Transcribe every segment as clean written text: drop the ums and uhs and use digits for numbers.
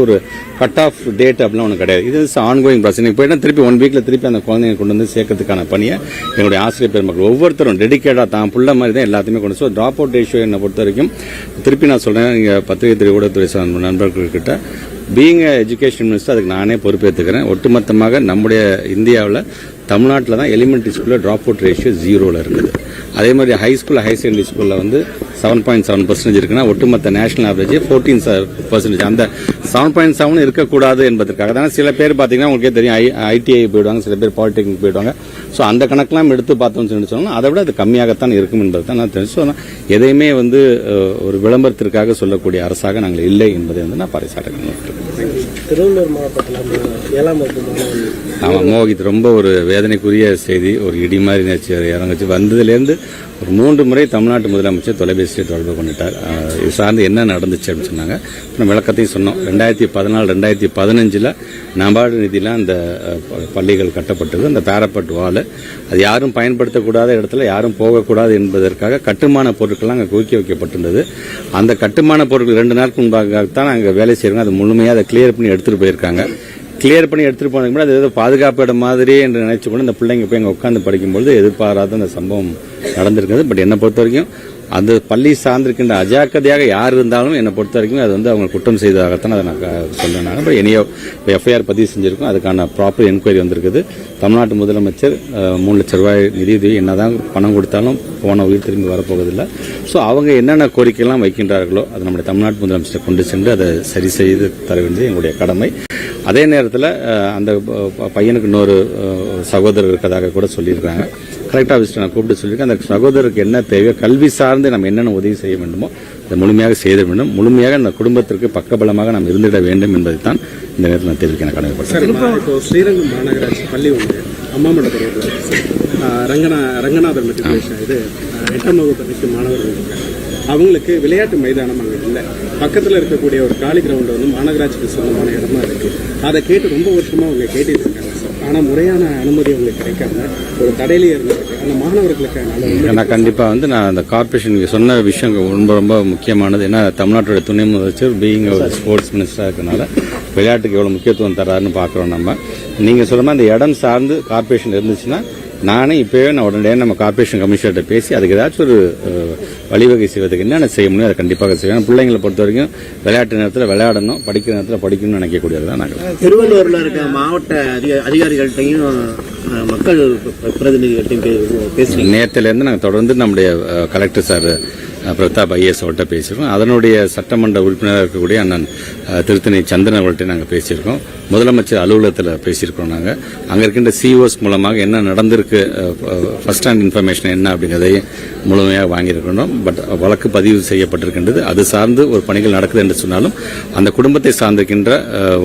ஒரு cut off date அப்படிலாம் ஒன்று கிடையாது. இது ஆன்கோயிங் ப்ராசஸ். போயிட்டா திருப்பி 1 வீக்ல திருப்பி அந்த குழந்தைங்க கொண்டு வந்து சேர்க்கறதுக்கான பணியை எங்களுடைய ஆசிரியர் பெருமக்கள் ஒவ்வொருத்தரும் டெடிக்கேட்டாக தான் புள்ள மாதிரி தான் எல்லாத்தையுமே கொண்டு. ஸோ ட்ராப் அவுட் ரேஷியோ என்னை பொறுத்த வரைக்கும் திருப்பி நான் சொல்றேன், இங்கே பத்திரிகை துறை ஊடகத்துறை நண்பர்கள்கிட்ட பீயிங் எஜுகேஷன் மினிஸ்டர் அதுக்கு நானே பொறுப்பேற்றுக்கிறேன். ஒட்டுமொத்தமாக நம்முடைய இந்தியாவில் தமிழ்நாட்டில் தான் எலிமெண்ட்ரி ஸ்கூலில் ட்ராப் அவுட் ரேஷியோ 0ல் இருக்குது. அதே மாதிரி ஹை ஸ்கூல் ஹை செகண்டரி ஸ்கூலில் வந்து 7.7% இருக்குன்னா ஒட்டுமொத்த நேஷனல் ஆவரேஜ் 14%. அந்த 7.7 இருக்கக்கூடாது என்பதற்காக தான் சில பேர் பார்த்தீங்கன்னா உங்களுக்கே தெரியும் ஐடிஐ போயிடுவாங்க, சில பேர் பாலிடெக்னிக் போயிடுவாங்க. ஸோ அந்த கணக்கெல்லாம் எடுத்து பார்த்தோம்னு சொன்னால் அதை விட அது கம்மியாகத்தான் இருக்கும் என்பது தான் நான் தெரிஞ்சு. ஸோ எதையுமே வந்து ஒரு விளம்பரத்திற்காக சொல்லக்கூடிய அரசாக நாங்கள் இல்லை என்பதை வந்து நான் பறைசாட்டுகிறேன். திருவள்ளூர் மாவட்டத்தில் ஆமாம், மோகித் ரொம்ப ஒரு வேதனைக்குரிய செய்தி. ஒரு இடி மாதிரி இறங்குச்சு. வந்ததுலேருந்து ஒரு 3 முறை தமிழ்நாட்டு முதலமைச்சர் தொலைபேசியை தொடர்பு பண்ணிட்டார். இது சார்ந்து என்ன நடந்துச்சு அப்படின்னு சொன்னாங்க. நம்ம விளக்கத்தையும் சொன்னோம். 2014 2015 நபார்டு நிதியில் அந்த பள்ளிகள் கட்டப்பட்டது. அந்த பேரப்பட் வால் அது யாரும் பயன்படுத்தக்கூடாத இடத்துல யாரும் போகக்கூடாது என்பதற்காக கட்டுமான பொருட்கள்லாம் அங்கே குவிக்க வைக்கப்பட்டிருந்தது. அந்த கட்டுமான பொருட்கள் 2 நாளுக்கு முன்பாகத்தான் அங்கே வேலை செய்யறோம். அது முழுமையாக அதை கிளியர் பண்ணி எடுத்துட்டு போயிருக்காங்க. கிளியர் பண்ணி எடுத்துட்டு போனதுக்கு முன்னாடி அது ஏதோ பாதுகாப்பு இடம் மாதிரி என்று நினைச்சு கொண்டு இந்த பிள்ளைங்க போய் அங்கே உட்காந்து படிக்கும்போது எதிர்பாராத அந்த சம்பவம் நடந்திருக்குது. பட் என்னை பொறுத்த வரைக்கும் அந்த பள்ளி சார்ந்திருக்கின்ற அஜாக்கிரதையாக யார் இருந்தாலும் என்னை பொறுத்த வரைக்கும் அது வந்து அவங்க குற்றம் செய்ததாகத்தான் அதை நான் சொல்றேன். பட் இனியோ எஃப்ஐஆர் பதிவு செஞ்சிருக்கோம். அதுக்கான ப்ராப்பர் என்கொயரி வந்திருக்குது. தமிழ்நாட்டு முதலமைச்சர் 3 லட்சம் ரூபாய் நிதியுதவி என்னதான் பணம் கொடுத்தாலும் போன உயிர் திரும்பி வரப்போவதில்லை. ஸோ அவங்க என்னென்ன கோரிக்கைலாம் வைக்கின்றார்களோ அதை நம்முடைய தமிழ்நாட்டு முதலமைச்சர் கொண்டு சென்று அதை சரி செய்து தர வேண்டியது எங்களுடைய கடமை. அதே நேரத்தில் அந்த பையனுக்கு இன்னொரு சகோதரர் இருக்கதாக கூட சொல்லியிருக்காங்க. கலெக்டர் ஆஃபீஸில் நான் கூப்பிட்டு சொல்லியிருக்கேன். அந்த சகோதரருக்கு என்ன தேவையோ கல்வி சார்ந்து நம்ம என்னென்ன உதவி செய்ய வேண்டுமோ அதை முழுமையாக செய்த வேண்டும். முழுமையாக அந்த குடும்பத்திற்கு பக்கபலமாக நாம் இருந்திட வேண்டும் என்பதை தான் இந்த நேரத்தில் நான் தெரிவிக்க கடமைப்பட்டேன். ஸ்ரீரங்கம் மாநகராட்சி பள்ளி ஒன்று அம்மாமண்டபத்தில் ரங்கநாதர் மெட்ரிகுலேஷன் இது 8ஆம் வகுப்பு படிக்கும் மாணவர்கள் இருக்காங்க. அவங்களுக்கு விளையாட்டு மைதானம் அங்கே இல்லை. பக்கத்தில் இருக்கக்கூடிய ஒரு காலி கிரவுண்ட் வந்து மாநகராட்சிக்கு சொந்தமான இடமா இருக்கு. அதை கேட்டு ரொம்ப வருஷமா அவங்க கேட்டுட்டு இருக்காங்க சார். ஆனால் முறையான அனுமதி அவங்களுக்கு கிடைக்காம ஒரு தடையிலேயே இருந்திருக்கு. அந்த மாணவர்களுக்கு நான் கண்டிப்பாக வந்து நான் அந்த கார்பரேஷன் சொன்ன விஷயம் ரொம்ப ரொம்ப முக்கியமானது. ஏன்னா தமிழ்நாட்டோட துணை முதலமைச்சர் பீயிங் ஒரு ஸ்போர்ட்ஸ் மினிஸ்டராக இருக்கனால விளையாட்டுக்கு எவ்வளோ முக்கியத்துவம் தராருன்னு பார்க்குறோம். நம்ம நீங்கள் சொல்ற மாதிரி அந்த இடம் சார்ந்து கார்பரேஷன் இருந்துச்சுன்னா நானே இப்போவே நான் உடனடியாக நம்ம கார்பரேஷன் கமிஷனர்கிட்ட பேசி அதுக்கு ஏதாச்சும் ஒரு வழிவகை செய்வதற்கு என்னென்ன செய்ய முடியும் அதை கண்டிப்பாக செய்வேன். பிள்ளைங்களை பொறுத்த வரைக்கும் விளையாட்டு நேரத்தில் விளையாடணும், படிக்கிற நேரத்தில் படிக்கணும்னு நினைக்கக்கூடியது தான் நாங்கள். திருவள்ளூரில் இருக்க மாவட்ட அதிகாரிகள்கிட்டையும் மக்கள் பிரதிநிதிகள்கிட்டையும் பேசி நேரத்திலேருந்து நாங்கள் தொடர்ந்து நம்முடைய கலெக்டர் சார் பிரதாப் ஐஏஎஸ் அவர்கிட்ட பேசியிருக்கோம். அதனுடைய சட்டமன்ற உறுப்பினராக இருக்கக்கூடிய அண்ணன் திருத்தணி சந்திரன் அவர்கிட்ட நாங்கள் பேசியிருக்கோம். முதலமைச்சர் அலுவலகத்தில் பேசியிருக்கோம். நாங்கள் அங்கே இருக்கின்ற சிஓஸ் மூலமாக என்ன நடந்திருக்கு, ஃபர்ஸ்ட் ஹேண்ட் இன்ஃபர்மேஷன் என்ன அப்படிங்கிறதையும் முழுமையாக வாங்கியிருக்கணும். பட் வழக்கு பதிவு செய்யப்பட்டிருக்கின்றது. அது சார்ந்து ஒரு பணிகள் நடக்குது என்று சொன்னாலும் அந்த குடும்பத்தை சார்ந்திருக்கின்ற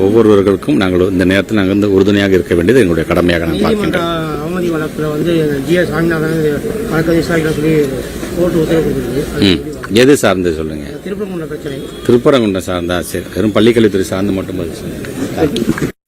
ஒவ்வொருவர்களுக்கும் நாங்கள் இந்த நேரத்தில் நாங்கள் வந்து உறுதுணையாக இருக்க வேண்டியது எங்களுடைய கடமையாக நான் பார்க்கின்றோம். அவமதி வழக்கில் வந்து ஜிஎஸ் சாமிநாதன் வழக்கு விசாரிக்க சொல்லி கோர்ட்டு உத்தரவு கொடுத்துருக்கு. எது சார்ந்து சொல்லுங்க? திருப்பரங்குன்றம் பிரச்சனை. திருப்பரங்குன்றம் சார்ந்தா சரி, வெறும் பள்ளிக்கல்வித்துறை சார்ந்து மட்டும் பதில் சொல்லுங்க.